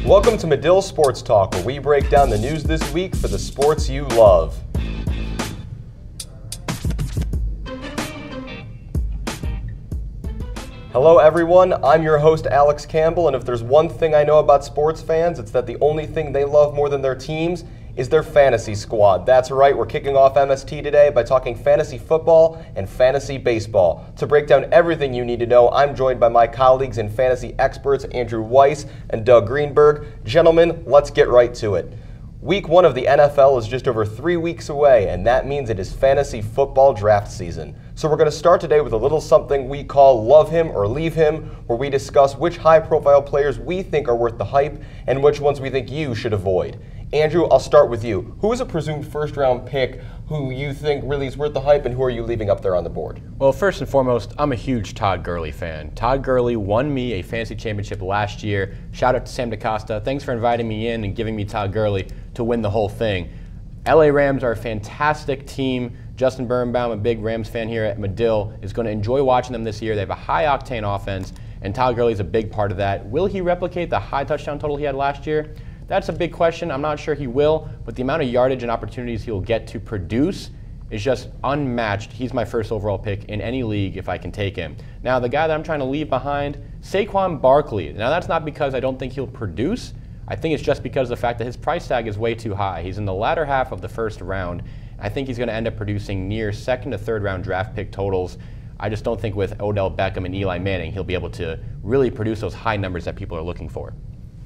Welcome to Medill Sports Talk, where we break down the news this week for the sports you love. Hello everyone, I'm your host Alex Campbell, and if there's one thing I know about sports fans, it's that the only thing they love more than their teams is their fantasy squad. That's right, we're kicking off MST today by talking fantasy football and fantasy baseball. To break down everything you need to know, I'm joined by my colleagues and fantasy experts Andrew Weiss and Doug Greenberg. Gentlemen, let's get right to it. Week 1 of the NFL is just over 3 weeks away, and that means it is fantasy football draft season. So we're going to start today with a little something we call Love Him or Leave Him, where we discuss which high-profile players we think are worth the hype and which ones we think you should avoid. Andrew, I'll start with you. Who is a presumed first-round pick who you think really is worth the hype, and who are you leaving up there on the board? Well, first and foremost, I'm a huge Todd Gurley fan. Todd Gurley won me a fantasy championship last year. Shout out to Sam DaCosta. Thanks for inviting me in and giving me Todd Gurley to win the whole thing. LA Rams are a fantastic team. Justin Birnbaum, a big Rams fan here at Medill, is going to enjoy watching them this year. They have a high-octane offense, and Todd Gurley is a big part of that. Will he replicate the high touchdown total he had last year? That's a big question. I'm not sure he will, but the amount of yardage and opportunities he'll get to produce is just unmatched. He's my first overall pick in any league if I can take him. Now, the guy that I'm trying to leave behind, Saquon Barkley. Now, that's not because I don't think he'll produce. I think it's just because of the fact that his price tag is way too high. He's in the latter half of the first round. I think he's going to end up producing near second to third round draft pick totals. I just don't think with Odell Beckham and Eli Manning, he'll be able to really produce those high numbers that people are looking for.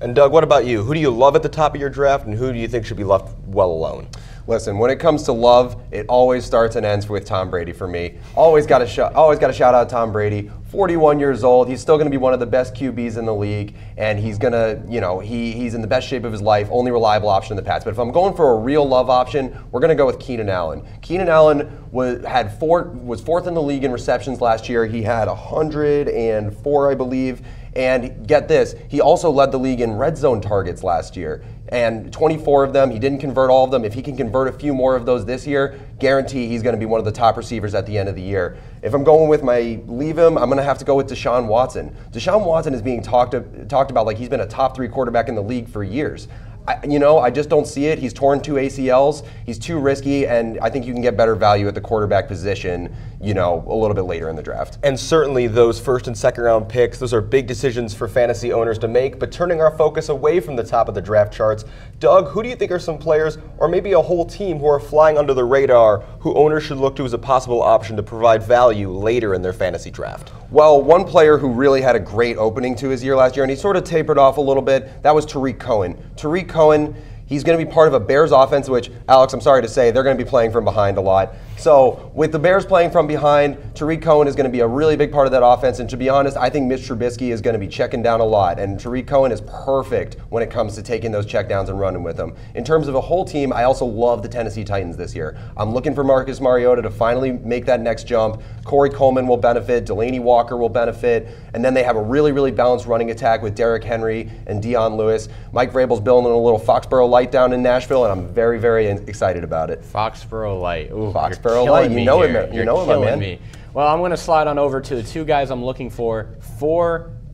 And Doug, what about you? Who do you love at the top of your draft, and who do you think should be left well alone? Listen, when it comes to love, it always starts and ends with Tom Brady for me. Always got to shout out Tom Brady. 41 years old, he's still going to be one of the best QBs in the league, and he's going to, he's in the best shape of his life, only reliable option in the past. But if I'm going for a real love option, we're going to go with Keenan Allen. Keenan Allen was fourth in the league in receptions last year. He had 104, I believe. And get this, he also led the league in red zone targets last year. And 24 of them, he didn't convert all of them. If he can convert a few more of those this year, guarantee he's going to be one of the top receivers at the end of the year. If I'm going with my leave him, I'm going to have to go with Deshaun Watson. Deshaun Watson is being talked about like he's been a top 3 quarterback in the league for years. I just don't see it. He's torn 2 ACLs. He's too risky, and I think you can get better value at the quarterback position, a little bit later in the draft. And certainly those first and second round picks, those are big decisions for fantasy owners to make. But turning our focus away from the top of the draft charts, Doug, who do you think are some players, or maybe a whole team, who are flying under the radar, who owners should look to as a possible option to provide value later in their fantasy draft? Well, one player who really had a great opening to his year last year, and he sort of tapered off a little bit, that was Tariq Cohen. Tariq Cohen, he's going to be part of a Bears offense, which, Alex, I'm sorry to say, they're going to be playing from behind a lot. So with the Bears playing from behind, Tariq Cohen is going to be a really big part of that offense. And to be honest, I think Mitch Trubisky is going to be checking down a lot. And Tariq Cohen is perfect when it comes to taking those checkdowns and running with them. In terms of a whole team, I also love the Tennessee Titans this year. I'm looking for Marcus Mariota to finally make that next jump. Corey Coleman will benefit. Delaney Walker will benefit. And then they have a really, really balanced running attack with Derrick Henry and Dion Lewis. Mike Vrabel's building a little Foxborough Light down in Nashville, and I'm very, very excited about it. Foxborough Light. Ooh, Foxborough Light. You know him, my man. Me. Well, I'm going to slide on over to the 2 guys I'm looking for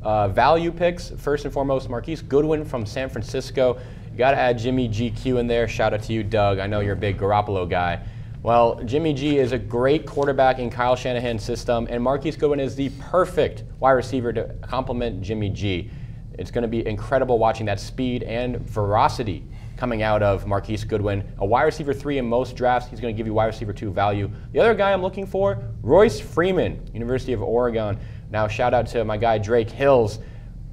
value picks. First and foremost, Marquise Goodwin from San Francisco. You got to add Jimmy GQ in there. Shout out to you, Doug. I know you're a big Garoppolo guy. Well, Jimmy G is a great quarterback in Kyle Shanahan's system, and Marquise Goodwin is the perfect wide receiver to complement Jimmy G. It's going to be incredible watching that speed and ferocity coming out of Marquise Goodwin. A wide receiver 3 in most drafts. He's going to give you wide receiver 2 value. The other guy I'm looking for, Royce Freeman, University of Oregon. Now, shout out to my guy Drake Hills.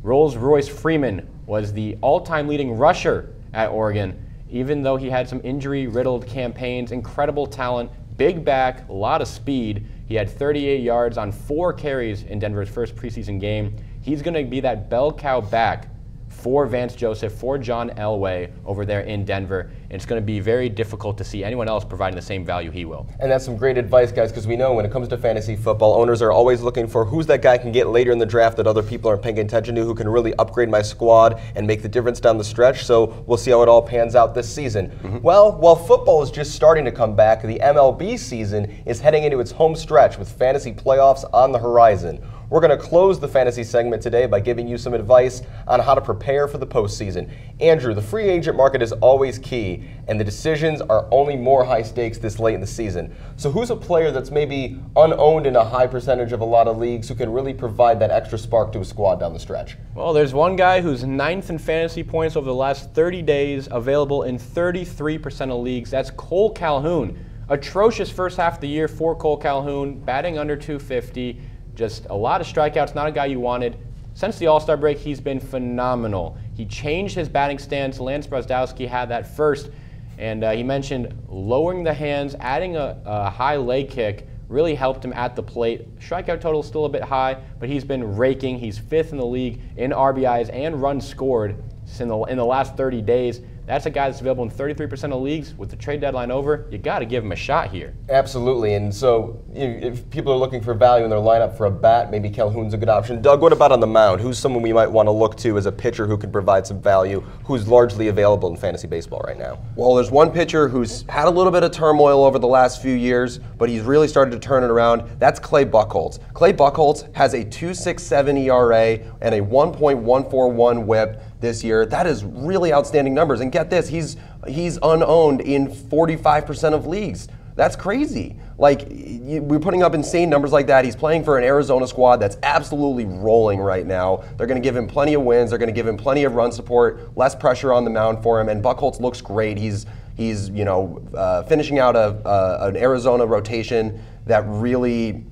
Royce Freeman was the all-time leading rusher at Oregon, even though he had some injury-riddled campaigns. Incredible talent, big back, a lot of speed. He had 38 yards on 4 carries in Denver's first preseason game. He's going to be that bell cow back for Vance Joseph, for John Elway over there in Denver. And it's going to be very difficult to see anyone else providing the same value he will. And that's some great advice, guys, because we know when it comes to fantasy football, owners are always looking for who's that guy can get later in the draft that other people aren't paying attention to, who can really upgrade my squad and make the difference down the stretch. So we'll see how it all pans out this season. Well, while football is just starting to come back, the MLB season is heading into its home stretch with fantasy playoffs on the horizon. We're going to close the fantasy segment today by giving you some advice on how to prepare for the postseason. Andrew, the free agent market is always key, and the decisions are only more high stakes this late in the season. So who's a player that's maybe unowned in a high percentage of a lot of leagues who can really provide that extra spark to a squad down the stretch? Well, there's one guy who's 9th in fantasy points over the last 30 days, available in 33% of leagues. That's Cole Calhoun. Atrocious first half of the year for Cole Calhoun, batting under 250, just a lot of strikeouts, not a guy you wanted. Since the All-Star break, he's been phenomenal. He changed his batting stance. Lance Brozdowski had that first, and he mentioned lowering the hands, adding a high leg kick, really helped him at the plate. Strikeout total is still a bit high, but he's been raking. He's 5th in the league in RBIs and runs scored in the last 30 days. That's a guy that's available in 33% of leagues. With the trade deadline over, you got to give him a shot here. Absolutely, and so if people are looking for value in their lineup for a bat, maybe Calhoun's a good option. Doug, what about on the mound? Who's someone we might want to look to as a pitcher who can provide some value, who's largely available in fantasy baseball right now? Well, there's one pitcher who's had a little bit of turmoil over the last few years, but he's really started to turn it around. That's Clay Buchholz. Clay Buchholz has a 2.67 ERA and a 1.141 WHIP this year. That is really outstanding numbers. And get this, he's unowned in 45% of leagues. That's crazy. Like, we're putting up insane numbers like that. He's playing for an Arizona squad that's absolutely rolling right now. They're going to give him plenty of wins. They're going to give him plenty of run support, less pressure on the mound for him. And Buchholz looks great. He's finishing out an Arizona rotation that really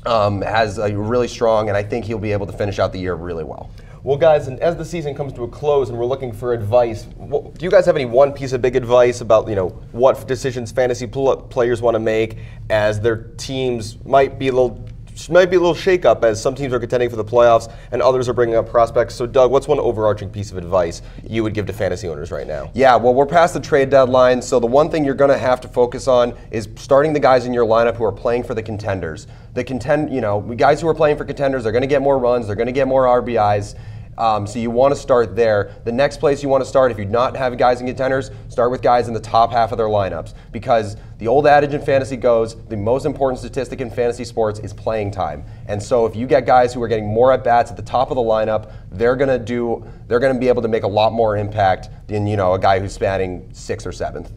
has a really strong, and I think he'll be able to finish out the year really well. Well, guys, and as the season comes to a close and we're looking for advice, do you guys have any one piece of big advice about what decisions fantasy players want to make as their teams might be a little shake-up as some teams are contending for the playoffs and others are bringing up prospects? So, Doug, what's one overarching piece of advice you would give to fantasy owners right now? Yeah, well, we're past the trade deadline, so the one thing you're going to have to focus on is starting the guys in your lineup who are playing for the contenders. Guys who are playing for contenders, they're going to get more runs, they're going to get more RBIs. So you want to start there. The next place you want to start, if you do not have guys in contenders, start with guys in the top half of their lineups. Because the old adage in fantasy goes, the most important statistic in fantasy sports is playing time. And so if you get guys who are getting more at-bats at the top of the lineup, they're going to be able to make a lot more impact than a guy who's batting 6th or 7th.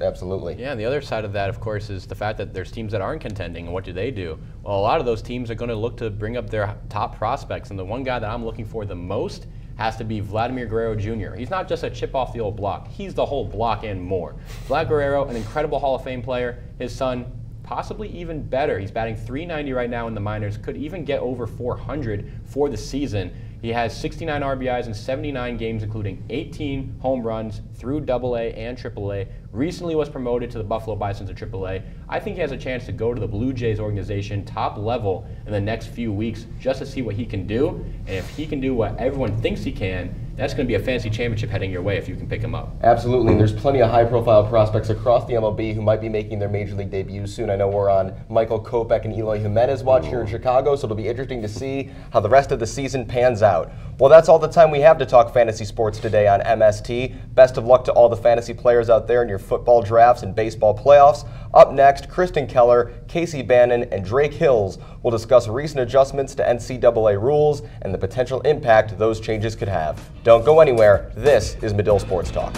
Absolutely. Yeah, and the other side of that, of course, is the fact that there's teams that aren't contending, and what do? Well, a lot of those teams are going to look to bring up their top prospects, and the one guy that I'm looking for the most has to be Vladimir Guerrero Jr. He's not just a chip off the old block. He's the whole block and more. Vlad Guerrero, an incredible Hall of Fame player. His son, possibly even better. He's batting .390 right now in the minors, could even get over .400 for the season. He has 69 RBIs in 79 games, including 18 home runs through AA and AAA. Recently was promoted to the Buffalo Bisons of AAA. I think he has a chance to go to the Blue Jays organization top level in the next few weeks just to see what he can do. And if he can do what everyone thinks he can, that's going to be a fantasy championship heading your way if you can pick him up. Absolutely, and there's plenty of high-profile prospects across the MLB who might be making their major league debuts soon. I know we're on Michael Kopech and Eloy Jimenez watch here in Chicago, so it'll be interesting to see how the rest of the season pans out. Well, that's all the time we have to talk fantasy sports today on MST. Best of luck to all the fantasy players out there in your football drafts and baseball playoffs. Up next, Kristen Keller, Casey Bannon, and Drake Hills will discuss recent adjustments to NCAA rules and the potential impact those changes could have. Don't go anywhere. This is Medill Sports Talk.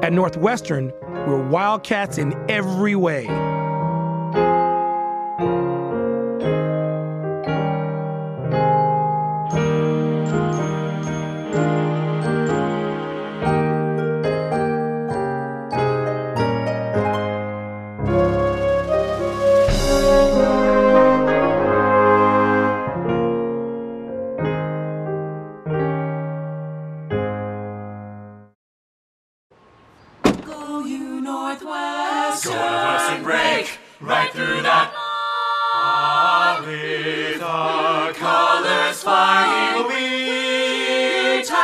At Northwestern, we're Wildcats in every way.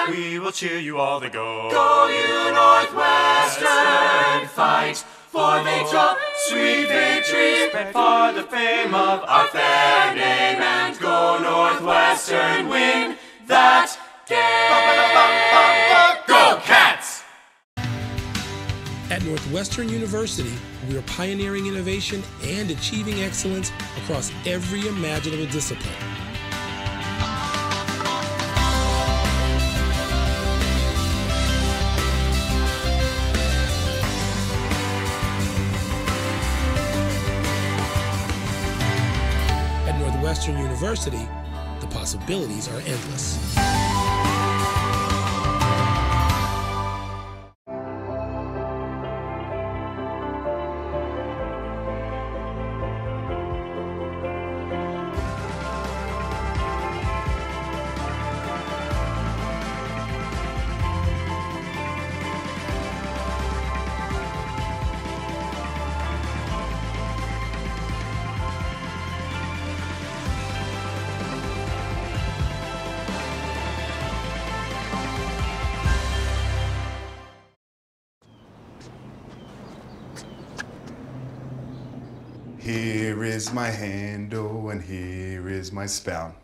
We we'll cheer you all the go. Go you Northwestern, fight for victory, sweet victory, spread for the fame of our fair name, and go Northwestern, win that game. Go Cats! At Northwestern University, we are pioneering innovation and achieving excellence across every imaginable discipline. At Northwestern University, the possibilities are endless. Here is my handle and here is my spout.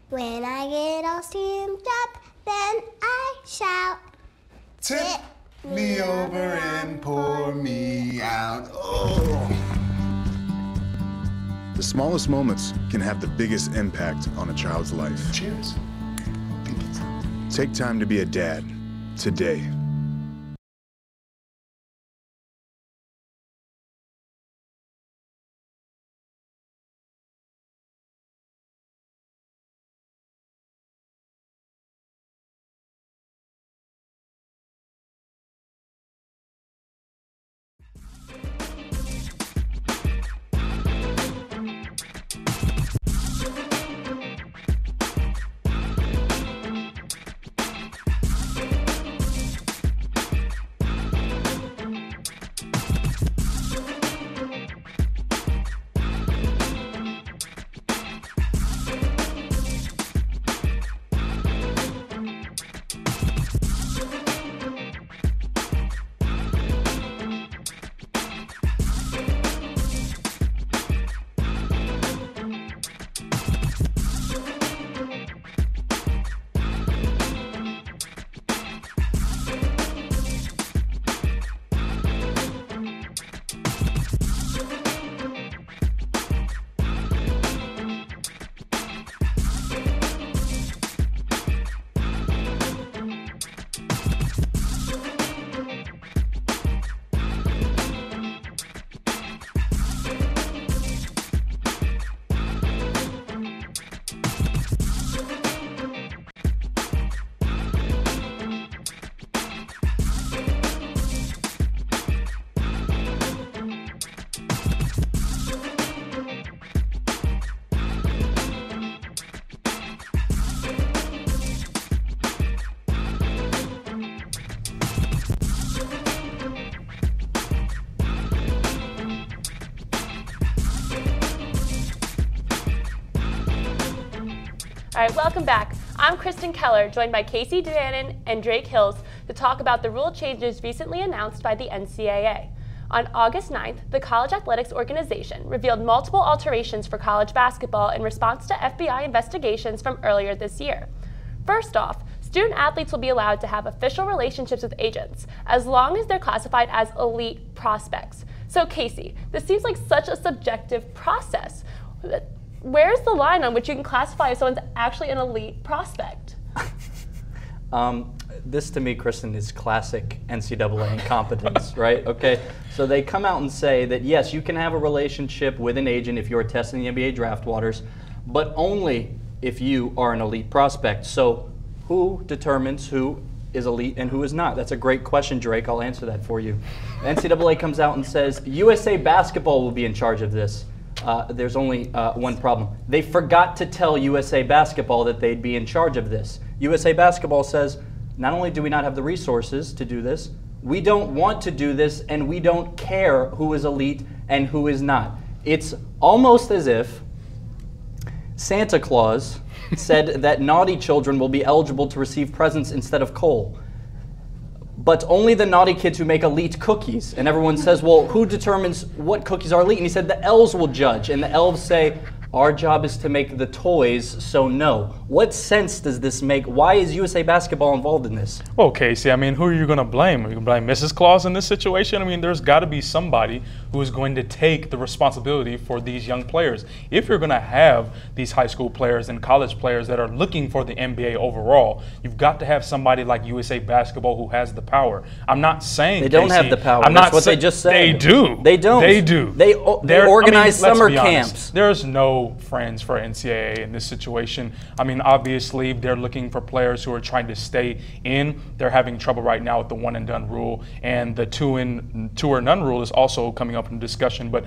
When I get all steamed up, then I shout. Tip me over and pour me out. Oh. The smallest moments can have the biggest impact on a child's life. Cheers. Take time to be a dad today. All right, welcome back. I'm Kristen Keller, joined by Casey Bannon and Drake Hills to talk about the rule changes recently announced by the NCAA. On August 9th, the College Athletics Organization revealed multiple alterations for college basketball in response to FBI investigations from earlier this year. First off, student athletes will be allowed to have official relationships with agents as long as they're classified as elite prospects. So Casey, this seems like such a subjective process. Where's the line on which you can classify if someone's actually an elite prospect? This to me, Kristen, is classic NCAA incompetence, right? Okay, so they come out and say that yes, you can have a relationship with an agent if you're testing the NBA draft waters, but only if you are an elite prospect. So who determines who is elite and who is not? That's a great question, Drake. I'll answer that for you. NCAA comes out and says USA Basketball will be in charge of this. There's only one problem. They forgot to tell USA Basketball that they'd be in charge of this. USA Basketball says, not only do we not have the resources to do this, we don't want to do this, and we don't care who is elite and who is not. It's almost as if Santa Claus said that naughty children will be eligible to receive presents instead of coal. But only the naughty kids who make elite cookies. And everyone says, well, who determines what cookies are elite? And he said the elves will judge. And the elves say, our job is to make the toys, so no. What sense does this make? Why is USA Basketball involved in this? Well, Casey, I mean, who are you going to blame? Are you going to blame Mrs. Claus in this situation? I mean, there's got to be somebody who is going to take the responsibility for these young players. If you're going to have these high school players and college players that are looking for the NBA overall, you've got to have somebody like USA Basketball who has the power. I'm not saying they don't have the power. That's what they just said. They do. They don't. They do. They organize summer camps. There's no friends for NCAA in this situation. I mean, obviously, they're looking for players who are trying to stay in. They're having trouble right now with the one and done rule, and the two or none rule is also coming up in discussion. But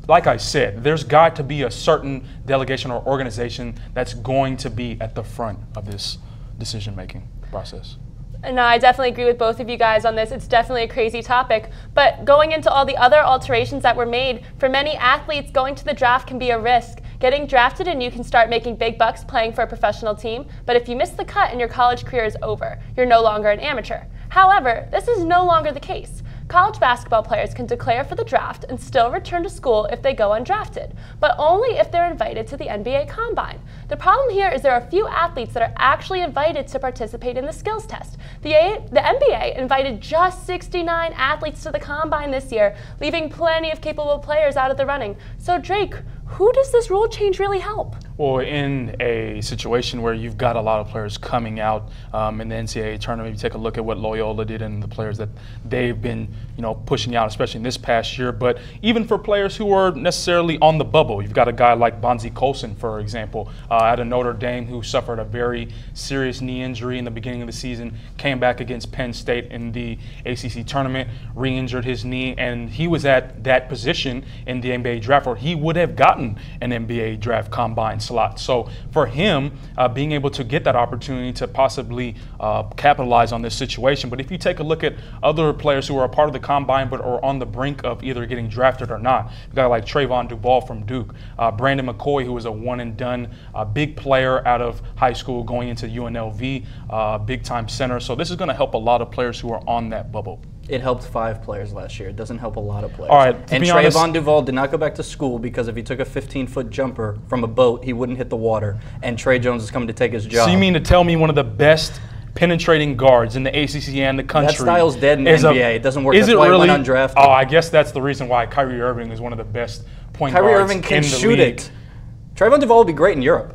like I said, there's got to be a certain delegation or organization that's going to be at the front of this decision-making process. No, I definitely agree with both of you guys on this. It's definitely a crazy topic. But going into all the other alterations that were made, for many athletes, going to the draft can be a risk. Getting drafted and you can start making big bucks playing for a professional team, but if you miss the cut and your college career is over, you're no longer an amateur. However, this is no longer the case. College basketball players can declare for the draft and still return to school if they go undrafted, but only if they're invited to the NBA Combine. The problem here is there are a few athletes that are actually invited to participate in the skills test. The NBA invited just 69 athletes to the Combine this year, leaving plenty of capable players out of the running. So Drake, who does this rule change really help? Well, in a situation where you've got a lot of players coming out in the NCAA tournament, you take a look at what Loyola did and the players that they've been, pushing out, especially in this past year. But even for players who are necessarily on the bubble, you've got a guy like Bonzi Colson, for example, out of Notre Dame, who suffered a very serious knee injury in the beginning of the season, came back against Penn State in the ACC tournament, re-injured his knee, and he was at that position in the NBA draft where he would have gotten an NBA draft combine slot. So for him, being able to get that opportunity to possibly capitalize on this situation. But if you take a look at other players who are a part of the combine but are on the brink of either getting drafted or not, a guy like Trayvon Duval from Duke, Brandon McCoy, who was a one and done big player out of high school going into UNLV, big time center. So this is going to help a lot of players who are on that bubble. It helped 5 players last year. It doesn't help a lot of players. All right, and Trayvon Duval did not go back to school because if he took a 15-foot jumper from a boat, he wouldn't hit the water. And Trey Jones is coming to take his job. So you mean to tell me one of the best penetrating guards in the ACC and the country? That style's dead in the NBA. It doesn't work. That's why he went undrafted. Oh, I guess that's the reason why Kyrie Irving is one of the best point guards in the league. Kyrie Irving can shoot it. Trayvon Duval would be great in Europe.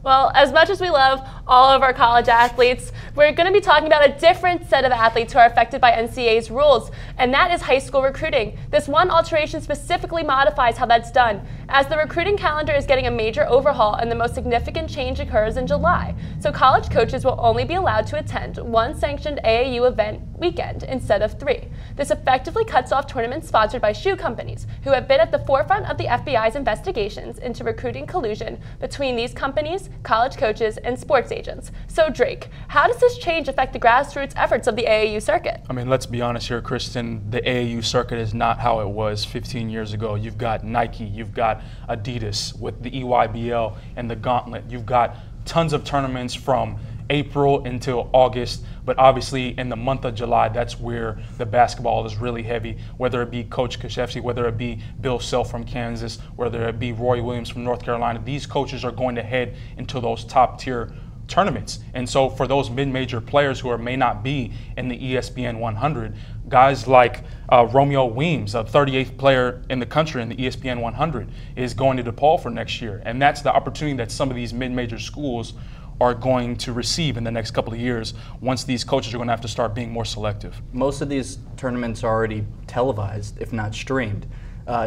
Well, as much as we love all of our college athletes, we're going to be talking about a different set of athletes who are affected by NCAA's rules, and that is high school recruiting. This one alteration specifically modifies how that's done, as the recruiting calendar is getting a major overhaul and the most significant change occurs in July. So college coaches will only be allowed to attend one sanctioned AAU event weekend instead of 3. This effectively cuts off tournaments sponsored by shoe companies, who have been at the forefront of the FBI's investigations into recruiting collusion between these companies, college coaches, and sports agents. So Drake, how does this change affect the grassroots efforts of the AAU circuit? I mean, let's be honest here, Kristen. The AAU circuit is not how it was 15 years ago. You've got Nike, you've got Adidas with the EYBL and the Gauntlet. You've got tons of tournaments from April until August, but obviously in the month of July, that's where the basketball is really heavy, whether it be Coach Krzyzewski, whether it be Bill Self from Kansas, whether it be Roy Williams from North Carolina. These coaches are going to head into those top tier tournaments. And so for those mid-major players who may not be in the ESPN 100, guys like Romeo Weems, a 38th player in the country in the ESPN 100, is going to DePaul for next year. And that's the opportunity that some of these mid-major schools are going to receive in the next couple of years once these coaches are going to have to start being more selective. Most of these tournaments are already televised, if not streamed.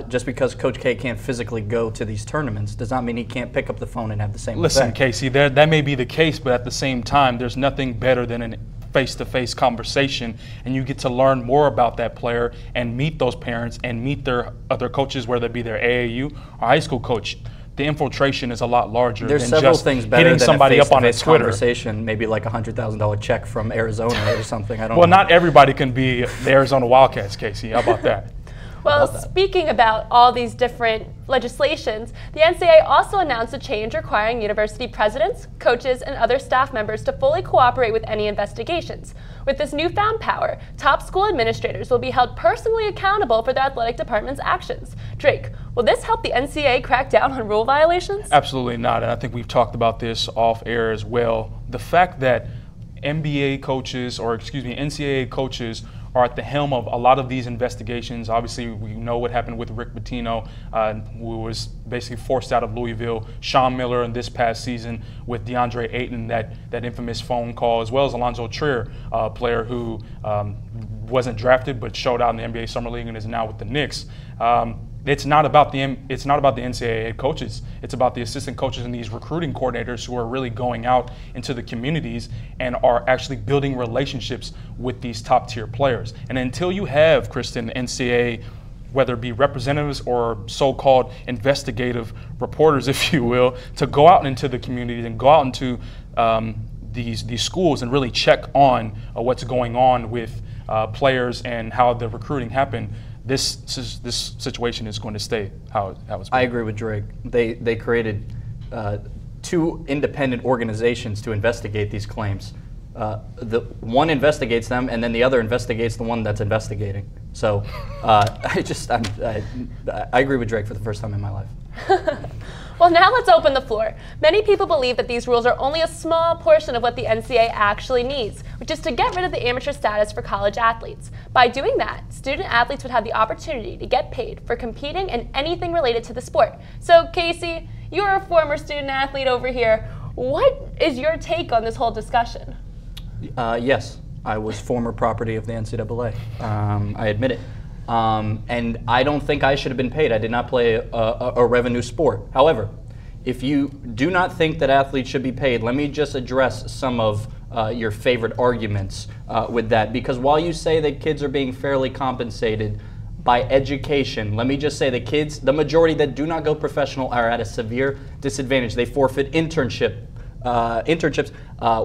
Just because Coach K can't physically go to these tournaments does not mean he can't pick up the phone and have the same Listen, effect. Casey, that may be the case, but at the same time, there's nothing better than an face-to-face conversation, and you get to learn more about that player and meet those parents and meet their other coaches, whether it be their AAU or high school coach. The infiltration is a lot larger There's than several just things better hitting than somebody a up on a face-to-face Twitter conversation, maybe like a $100,000 check from Arizona or something. I don't know. Well, not everybody can be the Arizona Wildcats, Casey. How about that? Well, speaking about all these different legislations, the NCAA also announced a change requiring university presidents, coaches, and other staff members to fully cooperate with any investigations. With this newfound power, top school administrators will be held personally accountable for their athletic department's actions. Drake, will this help the NCAA crack down on rule violations? Absolutely not, and I think we've talked about this off air as well. The fact that NCAA coaches are at the helm of a lot of these investigations. Obviously, we know what happened with Rick Pitino, who was basically forced out of Louisville. Sean Miller in this past season with DeAndre Ayton, that infamous phone call, as well as Alonzo Trier, player who wasn't drafted but showed out in the NBA Summer League and is now with the Knicks. It's not about the NCAA coaches. It's about the assistant coaches and these recruiting coordinators who are really going out into the communities and are actually building relationships with these top tier players. And until you have, Kristen, the NCAA, whether it be representatives or so-called investigative reporters, if you will, to go out into the communities and go out into these schools and really check on what's going on with players and how the recruiting happened, this situation is going to stay how it's been. I agree with Drake. They created 2 independent organizations to investigate these claims. The one investigates them, and then the other investigates the one that's investigating. So I agree with Drake for the first time in my life. Well, now let's open the floor. Many people believe that these rules are only a small portion of what the NCAA actually needs, which is to get rid of the amateur status for college athletes. By doing that, student athletes would have the opportunity to get paid for competing in anything related to the sport. So, Casey, you're a former student athlete over here. What is your take on this whole discussion? Yes, I was former property of the NCAA. I admit it. And I don't think I should have been paid. I did not play a revenue sport. However, if you do not think that athletes should be paid, let me just address some of your favorite arguments with that. Because while you say that kids are being fairly compensated by education, let me just say that kids, the majority that do not go professional, are at a severe disadvantage. They forfeit internships,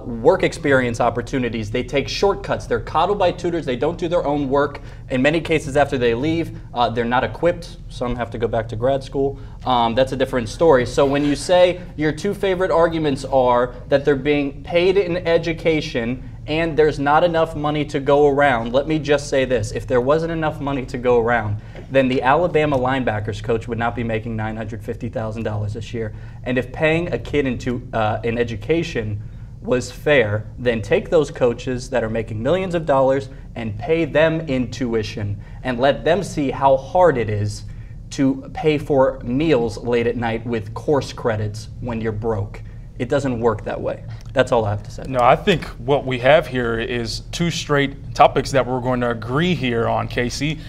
work experience opportunities. They take shortcuts. They're coddled by tutors. They don't do their own work. In many cases, after they leave, they're not equipped. Some have to go back to grad school. That's a different story. So when you say your 2 favorite arguments are that they're being paid in education and there's not enough money to go around, let me just say this. If there wasn't enough money to go around, then the Alabama linebackers coach would not be making $950,000 this year. And if paying a kid into in education was fair, then take those coaches that are making millions of dollars and pay them in tuition and let them see how hard it is to pay for meals late at night with course credits when you're broke. It doesn't work that way. That's all I have to say. No, I think what we have here is 2 straight topics that we're going to agree here on, Casey.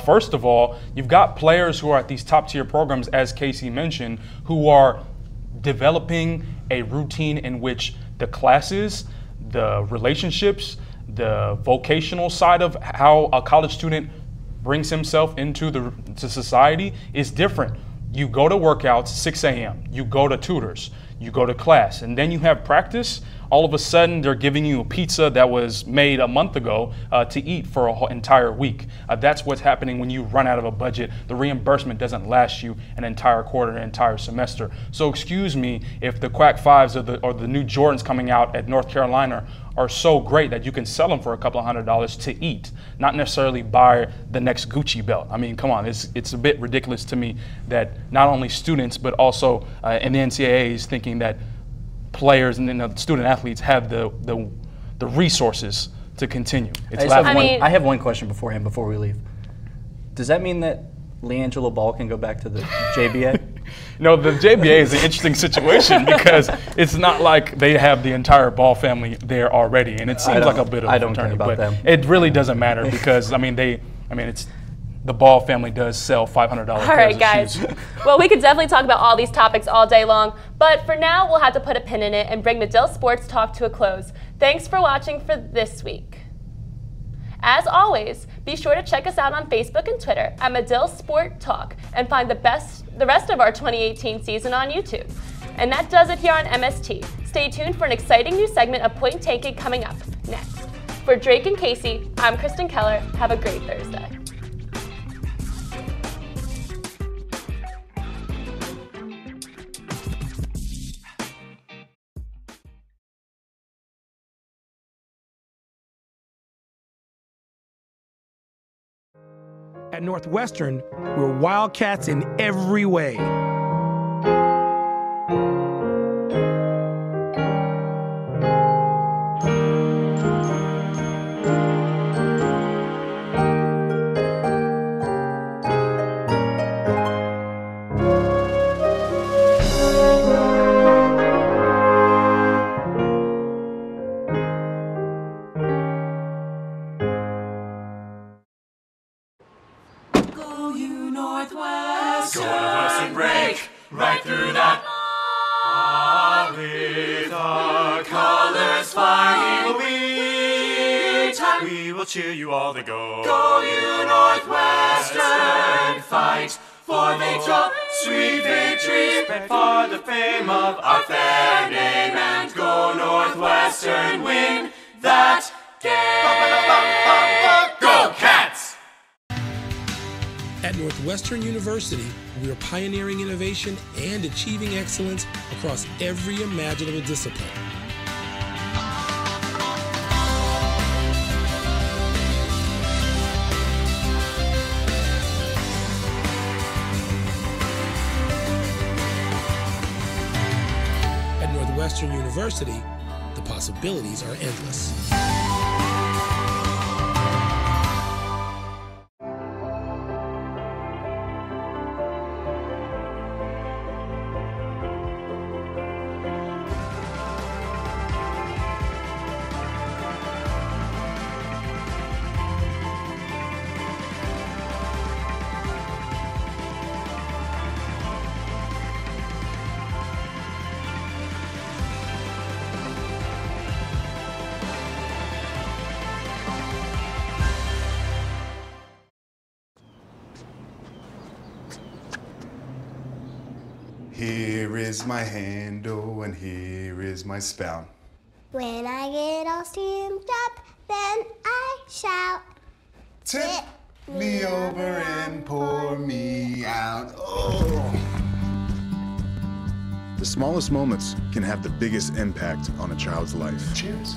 First of all, you've got players who are at these top tier programs, as Casey mentioned, who are developing a routine in which the classes, the relationships, the vocational side of how a college student brings himself into society is different. You go to workouts 6 a.m., you go to tutors, you go to class, and then you have practice. All of a sudden, they're giving you a pizza that was made a month ago to eat for an entire week. That's what's happening when you run out of a budget. The reimbursement doesn't last you an entire quarter, an entire semester. So excuse me if the Quack Fives or the new Jordans coming out at North Carolina are so great that you can sell them for a couple of $100s to eat, not necessarily buy the next Gucci belt. I mean, come on, it's a bit ridiculous to me that not only students but also in the NCAA is thinking that players and the student athletes have the resources to continue. I have one question beforehand before we leave. Does that mean that LiAngelo Ball can go back to the JBA? No, the JBA is an interesting situation because it's not like they have the entire Ball family there already, and it seems like a bit of a fraternity, but it really doesn't matter because it's the Ball family does sell $500 All right, guys. Well, we could definitely talk about all these topics all day long, but for now, we'll have to put a pin in it and bring Medill Sports Talk to a close. Thanks for watching for this week. As always, be sure to check us out on Facebook and Twitter at Medill Sport Talk and find the rest of our 2018 season on YouTube. And that does it here on MST. Stay tuned for an exciting new segment of Point Taking coming up next. For Drake and Casey, I'm Kristen Keller. Have a great Thursday. At Northwestern, we're Wildcats in every way. Cheer you all to go. Go you Northwestern, fight for victory, sweet victory, spread for the fame of our fair name, and go Northwestern, win that game. Go Cats! At Northwestern University, we are pioneering innovation and achieving excellence across every imaginable discipline. Western University, the possibilities are endless. Here is my handle and here is my spout. When I get all steamed up, then I shout. Tip me over and pour me out. Oh. The smallest moments can have the biggest impact on a child's life. Cheers.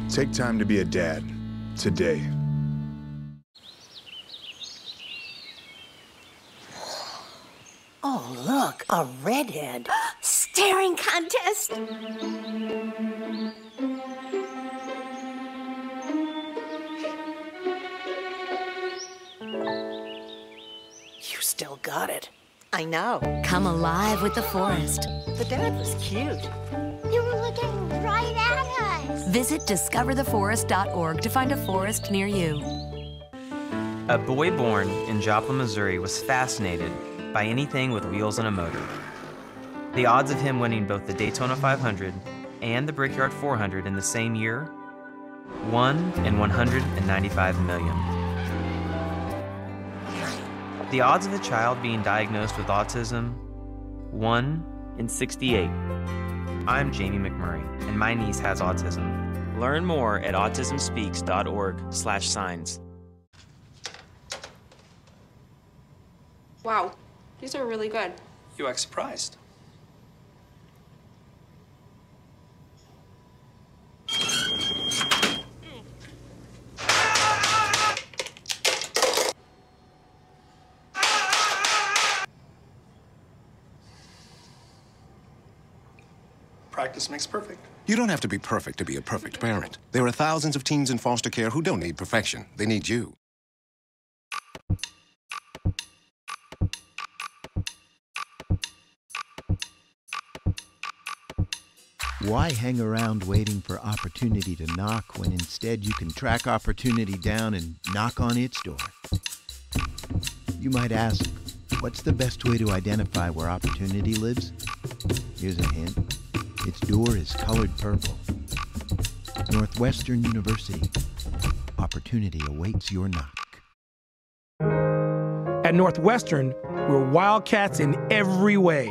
Take time to be a dad today. Oh, look, a redhead. Staring contest. You still got it. I know. Come alive with the forest. The dad was cute. You were looking right at us. Visit discovertheforest.org to find a forest near you. A boy born in Joplin, Missouri was fascinated by anything with wheels and a motor. The odds of him winning both the Daytona 500 and the Brickyard 400 in the same year, 1 in 195 million. The odds of a child being diagnosed with autism, 1 in 68. I'm Jamie McMurray, and my niece has autism. Learn more at autismspeaks.org/signs. Wow, these are really good. You act surprised. Practice makes perfect. You don't have to be perfect to be a perfect parent. There are thousands of teens in foster care who don't need perfection. They need you. Why hang around waiting for opportunity to knock when instead you can track opportunity down and knock on its door? You might ask, what's the best way to identify where opportunity lives? Here's a hint. Its door is colored purple. Northwestern University. Opportunity awaits your knock. At Northwestern, we're Wildcats in every way.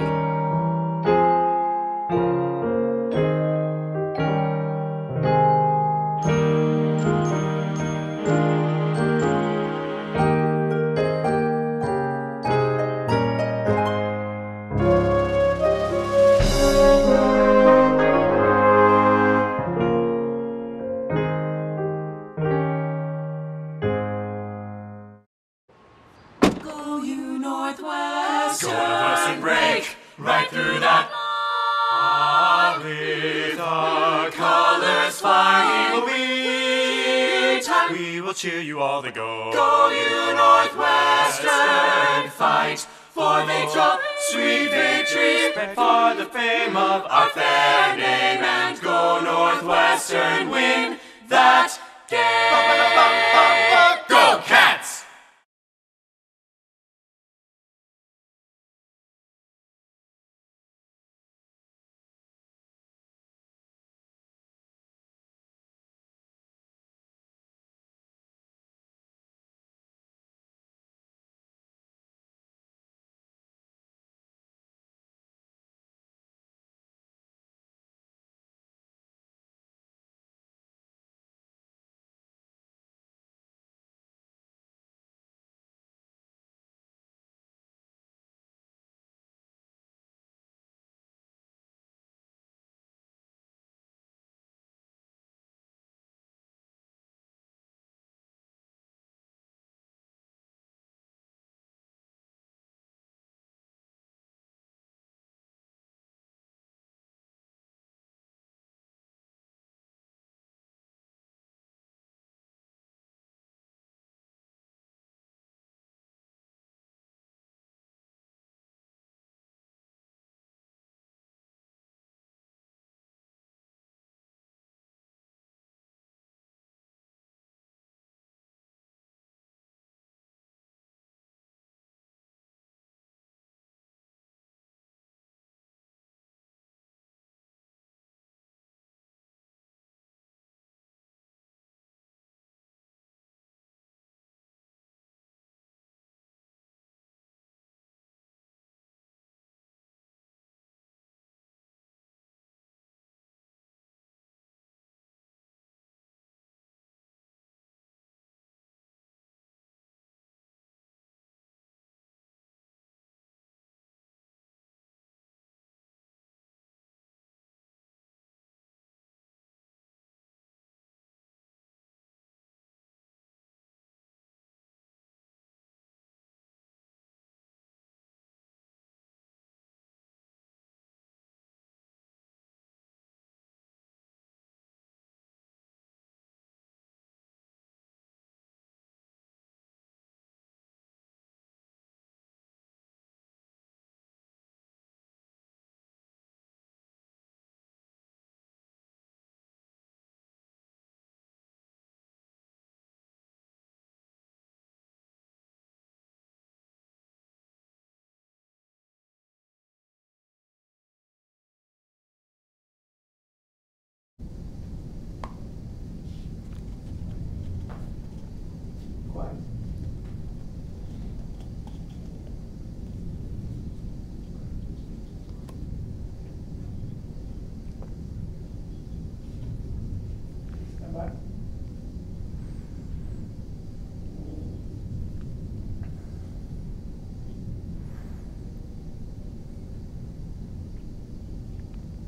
Halloween time, we will cheer you all to go. Go you Northwestern, fight for victory, sweet victory, spread for the fame of our fair name, and go Northwestern, win that game. Go Cats!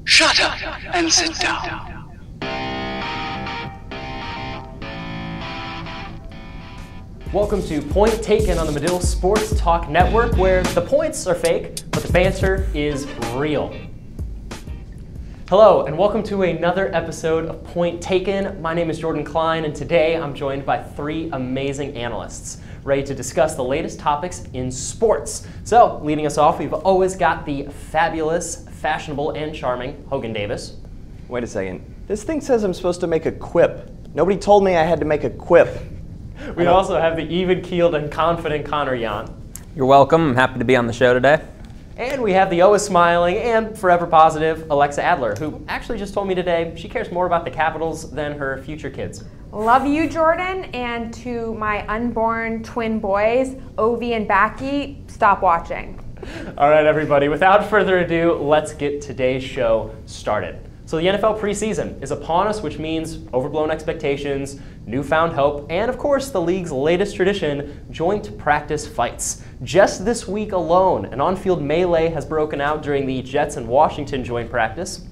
Shut up and sit down. Welcome to Point Taken on the Medill Sports Talk Network, where the points are fake, but the banter is real. Hello, and welcome to another episode of Point Taken. My name is Jordan Klein, and today I'm joined by three amazing analysts, ready to discuss the latest topics in sports. So, leading us off, we've always got the fabulous, fashionable, and charming Hogan Davis. Wait a second. This thing says I'm supposed to make a quip. Nobody told me I had to make a quip. We also have the even-keeled and confident Connor Yahn. You're welcome. I'm happy to be on the show today. And we have the always smiling and forever positive Alexa Adler, who actually just told me today she cares more about the Capitals than her future kids. Love you, Jordan, and to my unborn twin boys, Ovi and Backy, stop watching. All right, everybody, without further ado, let's get today's show started. So the NFL preseason is upon us, which means overblown expectations, newfound hope, and of course the league's latest tradition, joint practice fights. Just this week alone, an on-field melee has broken out during the Jets and Washington joint practice,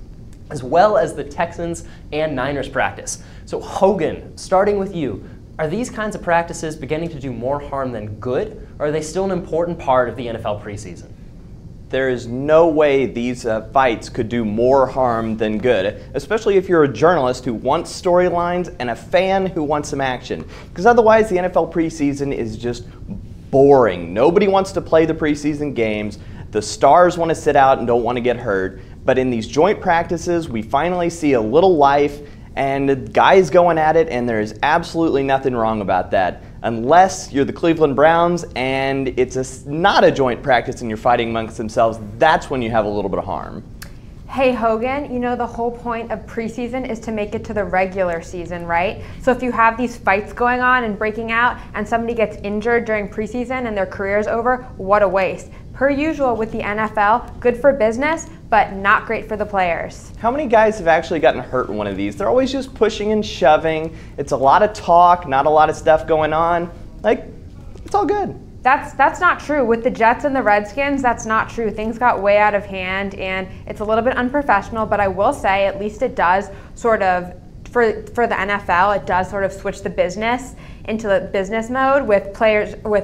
as well as the Texans and Niners practice. So Hogan, starting with you, are these kinds of practices beginning to do more harm than good, or are they still an important part of the NFL preseason? There is no way these fights could do more harm than good, especially if you're a journalist who wants storylines and a fan who wants some action. Because otherwise, the NFL preseason is just boring. Nobody wants to play the preseason games. The stars want to sit out and don't want to get hurt. But in these joint practices, we finally see a little life and guys going at it, and there is absolutely nothing wrong about that. Unless you're the Cleveland Browns and it's not a joint practice and you're fighting amongst themselves, that's when you have a little bit of harm. Hey Hogan, you know the whole point of preseason is to make it to the regular season, right? So if you have these fights going on and breaking out and somebody gets injured during preseason and their career's over, what a waste. Per usual with the NFL, good for business, but not great for the players. How many guys have actually gotten hurt in one of these? They're always just pushing and shoving. It's a lot of talk, not a lot of stuff going on. Like, it's all good. That's not true. With the Jets and the Redskins, that's not true. Things got way out of hand, and it's a little bit unprofessional, but I will say at least it does sort of, for the NFL, it does sort of switch the business into the business mode with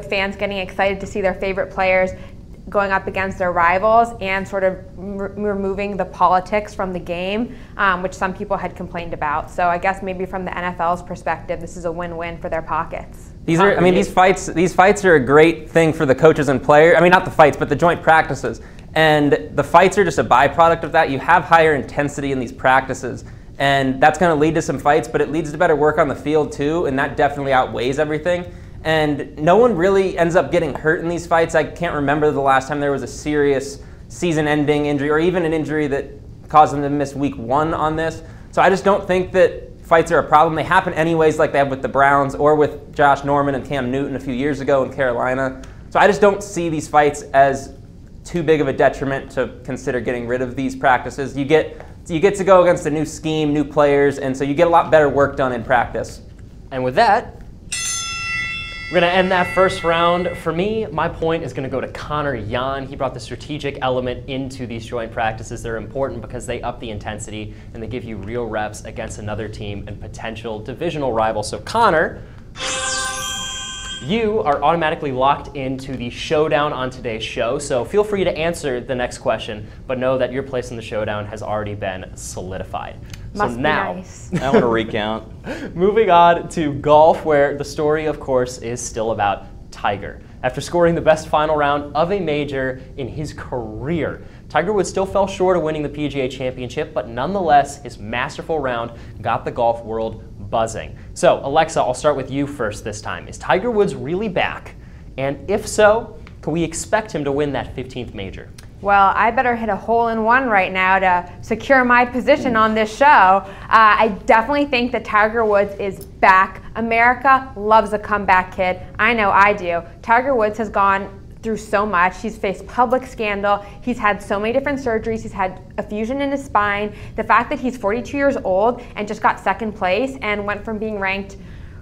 fans getting excited to see their favorite players going up against their rivals and sort of removing the politics from the game, which some people had complained about. So I guess maybe from the NFL's perspective, this is a win-win for their pockets. These fights are a great thing for the coaches and players. I mean, not the fights, but the joint practices. And the fights are just a byproduct of that. You have higher intensity in these practices, and that's going to lead to some fights, but it leads to better work on the field too, and that definitely outweighs everything. And no one really ends up getting hurt in these fights. I can't remember the last time there was a serious season-ending injury or even an injury that caused them to miss week 1 on this. So I just don't think that fights are a problem. They happen anyways, like they have with the Browns or with Josh Norman and Cam Newton a few years ago in Carolina. So I just don't see these fights as too big of a detriment to consider getting rid of these practices. You get to go against a new scheme, new players, and so you get a lot better work done in practice. And with that, we're going to end that first round. For me, my point is going to go to Connor Yahn. He brought the strategic element into these joint practices. They're important because they up the intensity and they give you real reps against another team and potential divisional rivals. So Connor, you are automatically locked into the showdown on today's show. So feel free to answer the next question, but know that your place in the showdown has already been solidified. Must so now, be nice. I want to recount. Moving on to golf, where the story, of course, is still about Tiger. After scoring the best final round of a major in his career, Tiger Woods still fell short of winning the PGA Championship, but nonetheless, his masterful round got the golf world buzzing. So, Alexa, I'll start with you first this time. Is Tiger Woods really back? And if so, can we expect him to win that 15th major? Well, I better hit a hole-in-one right now to secure my position on this show. I definitely think that Tiger Woods is back. America loves a comeback kid. I know I do. Tiger Woods has gone through so much. He's faced public scandal. He's had so many different surgeries. He's had a fusion in his spine. The fact that he's 42 years old and just got second place and went from being ranked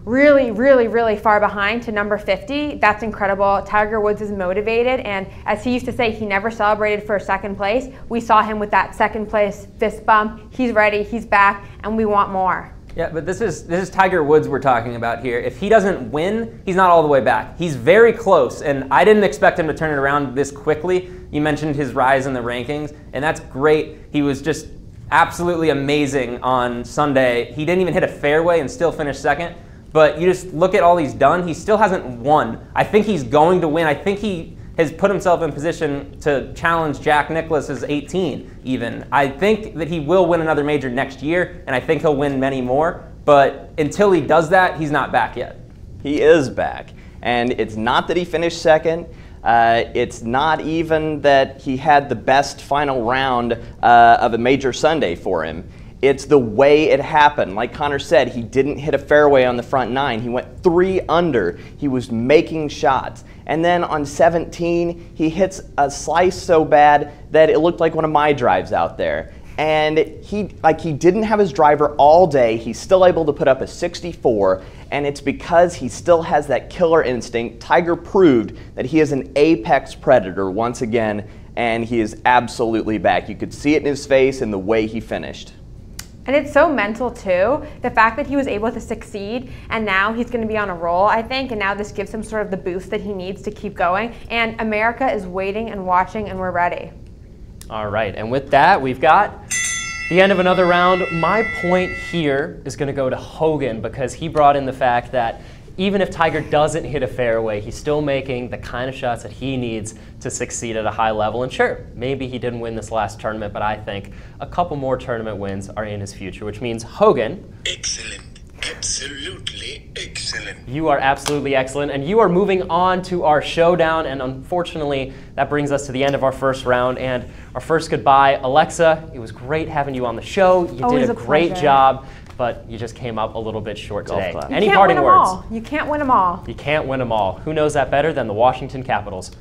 really far behind to number 50, that's incredible. Tiger Woods is motivated, and as he used to say, he never celebrated for second place. We saw him with that second place fist bump. He's ready, he's back, and we want more. Yeah, but this is Tiger Woods we're talking about here. If he doesn't win, he's not all the way back. He's very close, and I didn't expect him to turn it around this quickly. You mentioned his rise in the rankings, and that's great. He was just absolutely amazing on Sunday. He didn't even hit a fairway and still finished second. But you just look at all he's done, he still hasn't won. I think he's going to win. I think he has put himself in position to challenge Jack Nicklaus's 18 even. I think that he will win another major next year, and I think he'll win many more. But until he does that, he's not back yet. He is back. And it's not that he finished second. It's not even that he had the best final round of a major Sunday for him. It's the way it happened. Like Connor said, he didn't hit a fairway on the front 9. He went 3 under. He was making shots. And then on 17, he hits a slice so bad that it looked like one of my drives out there. And he didn't have his driver all day. He's still able to put up a 64, and it's because he still has that killer instinct. Tiger proved that he is an apex predator once again, and he is absolutely back. You could see it in his face and the way he finished. And it's so mental too. The fact that he was able to succeed and now he's going to be on a roll, I think, and now this gives him sort of the boost that he needs to keep going. And America is waiting and watching and we're ready. All right, and with that, we've got the end of another round. My point here is going to go to Hogan because he brought in the fact that even if Tiger doesn't hit a fairway, he's still making the kind of shots that he needs to succeed at a high level. And sure, maybe he didn't win this last tournament, but I think a couple more tournament wins are in his future, which means Hogan. Excellent. Absolutely excellent. You are absolutely excellent, and you are moving on to our showdown, and unfortunately, that brings us to the end of our first round and our first goodbye. Alexa, it was great having you on the show. You did a great job, but you just came up a little bit short today. Any parting words? You can't win them all. You can't win them all. Who knows that better than the Washington Capitals?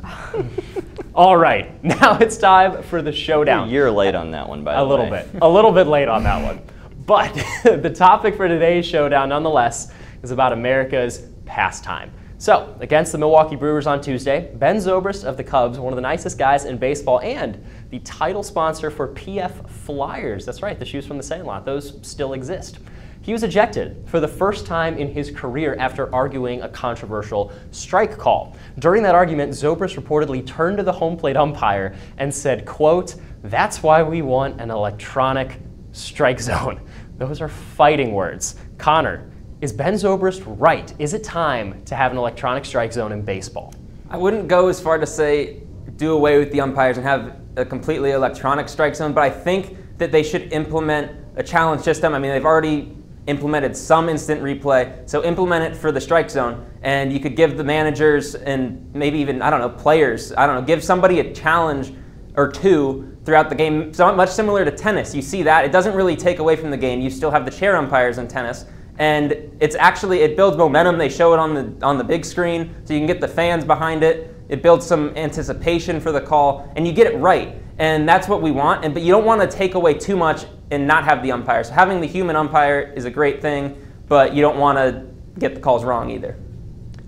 All right, now it's time for the showdown. A year late on that one, by the way. A little bit late on that one. But the topic for today's showdown, nonetheless, is about America's pastime. So, against the Milwaukee Brewers on Tuesday, Ben Zobrist of the Cubs, one of the nicest guys in baseball and the title sponsor for PF Flyers. That's right, the shoes from the Sandlot. Those still exist. He was ejected for the first time in his career after arguing a controversial strike call. During that argument, Zobrist reportedly turned to the home plate umpire and said, quote, "That's why we want an electronic strike zone." Those are fighting words. Connor, is Ben Zobrist right? Is it time to have an electronic strike zone in baseball? I wouldn't go as far to say do away with the umpires and have a completely electronic strike zone, but I think that they should implement a challenge system. I mean, they've already implemented some instant replay, so implement it for the strike zone, and you could give the managers and maybe even, I don't know, players, give somebody a challenge or two throughout the game, so much similar to tennis. You see that. It doesn't really take away from the game. You still have the chair umpires in tennis, and it builds momentum. They show it on the big screen, so you can get the fans behind it. It builds some anticipation for the call, and you get it right. And that's what we want, but you don't want to take away too much and not have the umpire. So having the human umpire is a great thing, but you don't want to get the calls wrong either.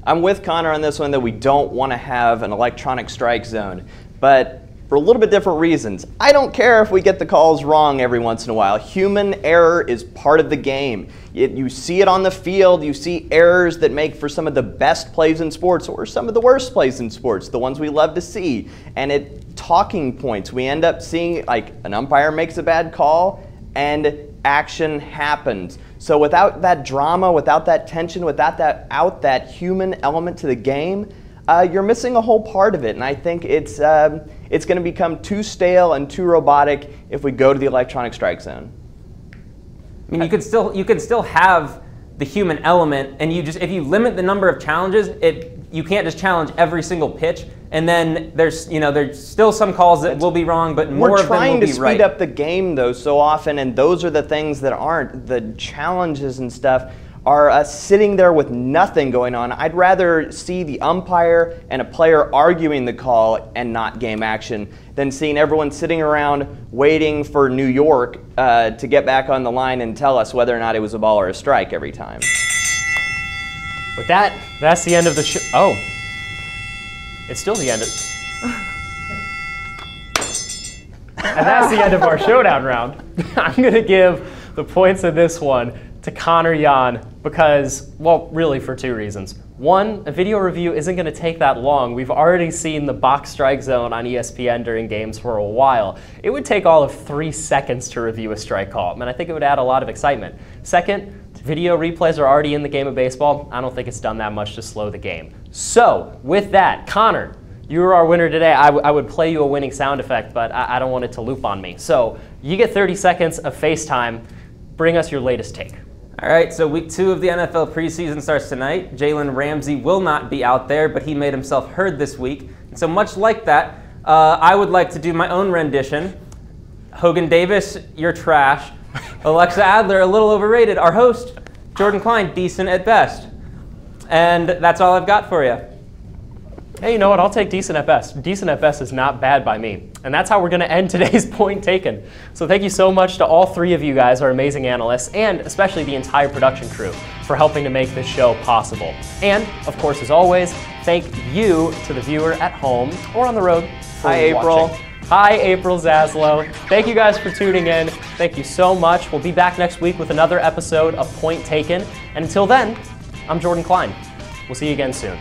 I'm with Connor on this one that we don't want to have an electronic strike zone, but for a little bit different reasons. I don't care if we get the calls wrong every once in a while. Human error is part of the game. You see it on the field. You see errors that make for some of the best plays in sports or some of the worst plays in sports, the ones we love to see. And talking points, we end up seeing like an umpire makes a bad call and action happens. So without that drama, without that tension, without that human element to the game, you're missing a whole part of it, and I think it's going to become too stale and too robotic if we go to the electronic strike zone. I mean, you could still have the human element, and if you limit the number of challenges, you can't just challenge every single pitch, and then there's still some calls that will be wrong, but more of them will be right. We're trying to speed up the game though so often, and those are the things that aren't the challenges and stuff. Are sitting there with nothing going on. I'd rather see the umpire and a player arguing the call and not game action than seeing everyone sitting around waiting for New York to get back on the line and tell us whether or not it was a ball or a strike every time. With that, that's the end of the show. Oh, it's still the end of... And that's the end of our showdown round. I'm going to give the points of this one to Connor Yahn because, well, really for two reasons. One, a video review isn't going to take that long. We've already seen the box strike zone on ESPN during games for a while. It would take all of 3 seconds to review a strike call, and I think it would add a lot of excitement. Second, video replays are already in the game of baseball. I don't think it's done that much to slow the game. So, with that, Connor, you're our winner today. I would play you a winning sound effect, but I don't want it to loop on me. So, you get 30 seconds of FaceTime. Bring us your latest take. All right, so week 2 of the NFL preseason starts tonight. Jalen Ramsey will not be out there, but he made himself heard this week. And so much like that, I would like to do my own rendition. Hogan Davis, you're trash. Alexa Adler, a little overrated. Our host, Jordan Klein, decent at best. And that's all I've got for you. Hey, you know what? I'll take decent at best. Decent at best is not bad by me. And that's how we're going to end today's Point Taken. So thank you so much to all 3 of you guys, our amazing analysts, and especially the entire production crew for helping to make this show possible. And, of course, as always, thank you to the viewer at home or on the road for watching. Hi, April. Hi, April Zaslow. Thank you guys for tuning in. Thank you so much. We'll be back next week with another episode of Point Taken. And until then, I'm Jordan Klein. We'll see you again soon.